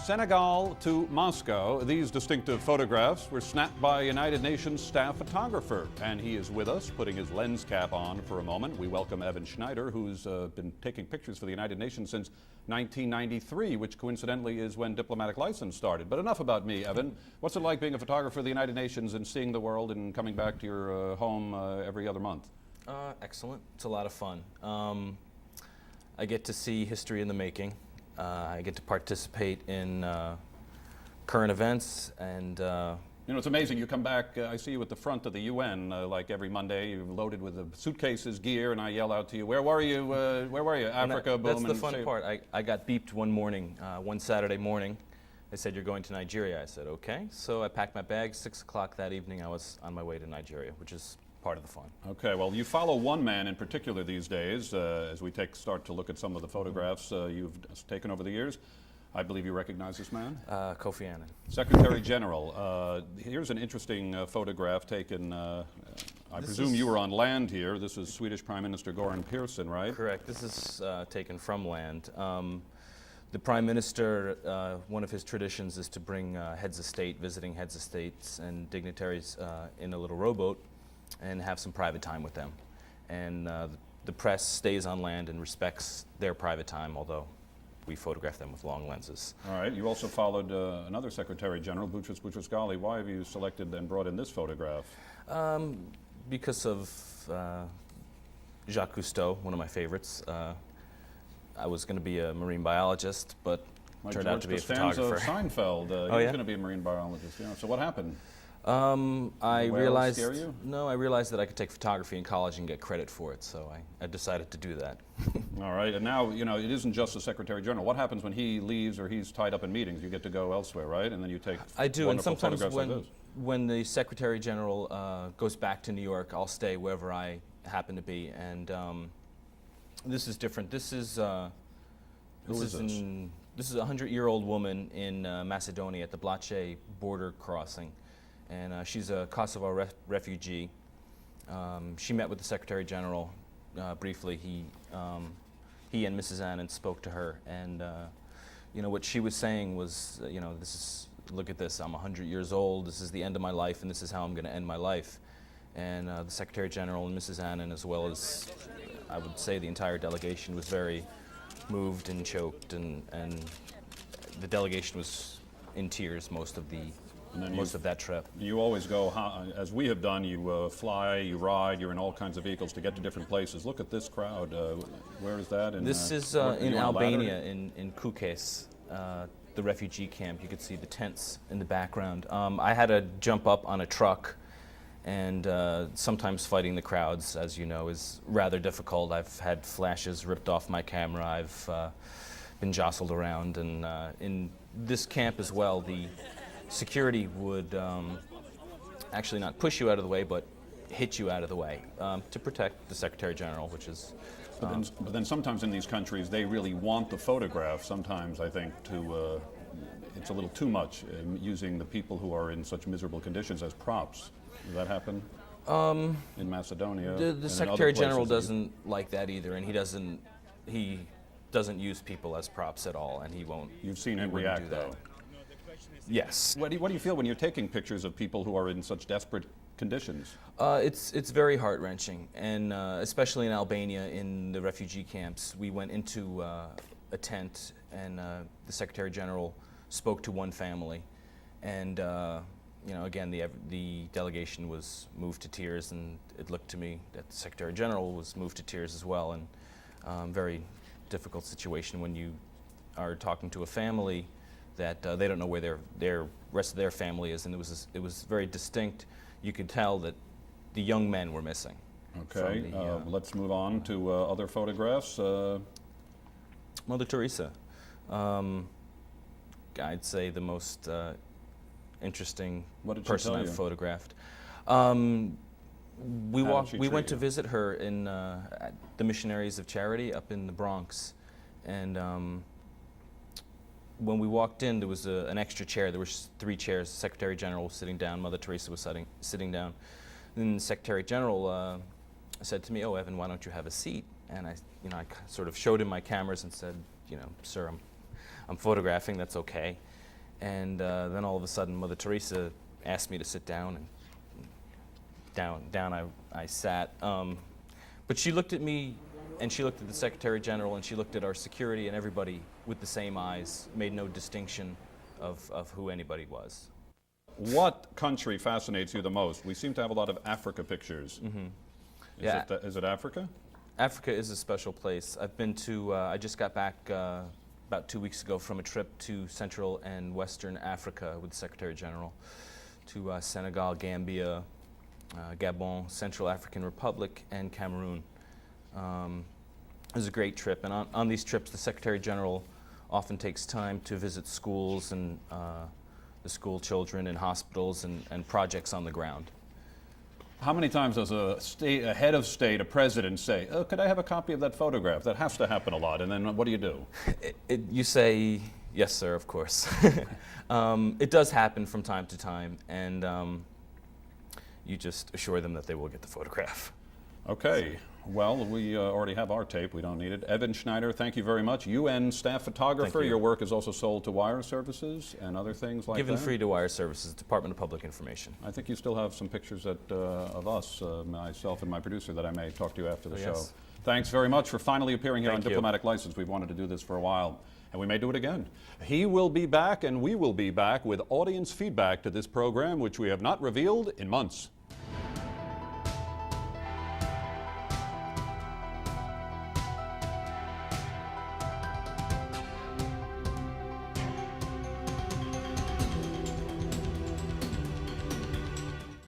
Senegal to Moscow. These distinctive photographs were snapped by a United Nations staff photographer, and he is with us, putting his lens cap on for a moment. We welcome Evan Schneider, who's been taking pictures for the United Nations since 1993, which coincidentally is when diplomatic license started. But enough about me, Evan. What's it like being a photographer for the United Nations and seeing the world and coming back to your home every other month? Excellent. It's a lot of fun. I get to see history in the making. I get to participate in current events, and you know, it's amazing. You come back, I see you at the front of the UN like every Monday. You're loaded with suitcases, gear, and I yell out to you, where were you? Where were you? Africa, boom. That's the fun part. I got beeped one morning, one Saturday morning. They said, you're going to Nigeria. I said, okay. So I packed my bags. 6 o'clock that evening, I was on my way to Nigeria, which is part of the fun. Okay, well, you follow one man in particular these days. As we start to look at some of the photographs you've taken over the years. I believe you recognize this man? Kofi Annan. Secretary General. Here's an interesting photograph taken, I presume you were on land here. This is Swedish Prime Minister Göran Persson, right? Correct. This is taken from land. The Prime Minister, one of his traditions is to bring heads of state, visiting heads of states and dignitaries in a little rowboat and have some private time with them. And the press stays on land and respects their private time, although we photograph them with long lenses. All right. You also followed another Secretary General, Boutros Boutros-Ghali. Why have you selected and brought in this photograph? Because of Jacques Cousteau, one of my favorites. I was going to be a marine biologist, but turned out to be a photographer. Seinfeld. He was going to be a marine biologist. Yeah. So what happened? I realized scare you? No, I realized that I could take photography in college and get credit for it, so I decided to do that. All right, and now, you know, it isn't just the Secretary General. What happens when he leaves or he's tied up in meetings? You get to go elsewhere, right? And then you take I do, and sometimes like when the Secretary General goes back to New York, I'll stay wherever I happen to be, and this is different. This is Who is this? This is a 100-year-old woman in Macedonia at the Blace border crossing. And she's a Kosovo refugee. She met with the Secretary General briefly. He and Mrs. Annan spoke to her, and you know, what she was saying was, you know, look at this. I'm 100 years old. This is the end of my life, and this is how I'm going to end my life. And the Secretary General and Mrs. Annan, as well as I would say the entire delegation, was very moved and choked, and the delegation was in tears most of that trip. You always go, as we have done, you fly, you ride, you're in all kinds of vehicles to get to different places. Look at this crowd. Where is that? This is in Albania, in Kukes, the refugee camp. You could see the tents in the background. I had to jump up on a truck, and sometimes fighting the crowds, as you know, is rather difficult. I've had flashes ripped off my camera. I've been jostled around, and in this camp as well, the security would actually not push you out of the way, but hit you out of the way to protect the Secretary General, which is... But then sometimes in these countries, they really want the photograph. Sometimes I think it's a little too much, using the people who are in such miserable conditions as props. Does that happen in Macedonia? The Secretary General doesn't like that either, and he doesn't use people as props at all, and he won't. You've seen him react, though. Yes. What do you feel when you're taking pictures of people who are in such desperate conditions? It's very heart-wrenching, and especially in Albania, in the refugee camps. We went into a tent, and the Secretary General spoke to one family, and you know, again, the delegation was moved to tears, and it looked to me that the Secretary General was moved to tears as well, and very difficult situation when you are talking to a family that they don't know where their rest of their family is, and it was very distinct. You could tell that the young men were missing. Okay, let's move on to other photographs. Mother Teresa, I'd say the most interesting person I've photographed. We went to visit her in at the Missionaries of Charity up in the Bronx, and when we walked in, there was an extra chair. There were 3 chairs. The Secretary General was sitting down. Mother Teresa was sitting down. Then the Secretary General said to me, "Oh, Evan, why don't you have a seat?" And I sort of showed him my cameras and said, "You know, sir, I'm photographing, that's okay. And then all of a sudden, Mother Teresa asked me to sit down, and down I sat. But she looked at me, and she looked at the Secretary General, and she looked at our security and everybody with the same eyes, made no distinction of who anybody was. What country fascinates you the most? We seem to have a lot of Africa pictures. Is it Africa? Africa is a special place. I've been to, I just got back about 2 weeks ago from a trip to Central and Western Africa with the Secretary General, to Senegal, Gambia, Gabon, Central African Republic, and Cameroon. It was a great trip, and on these trips the Secretary General often takes time to visit schools and the school children and hospitals and projects on the ground. How many times does a head of state, a president, say, "Oh, could I have a copy of that photograph?" That has to happen a lot. And then what do? You say, "Yes, sir, of course." It does happen from time to time, and you just assure them that they will get the photograph. Okay. Well, we already have our tape. We don't need it. Evan Schneider, thank you very much. UN staff photographer. Thank you. Your work is also sold to wire services and other things like that? Given free to wire services, Department of Public Information. I think you still have some pictures of us, myself and my producer, that I may talk to you after the show. Yes. Thanks very much for finally appearing here on Thank you. Diplomatic License. We've wanted to do this for a while, and we may do it again. He will be back, and we will be back with audience feedback to this program, which we have not revealed in months.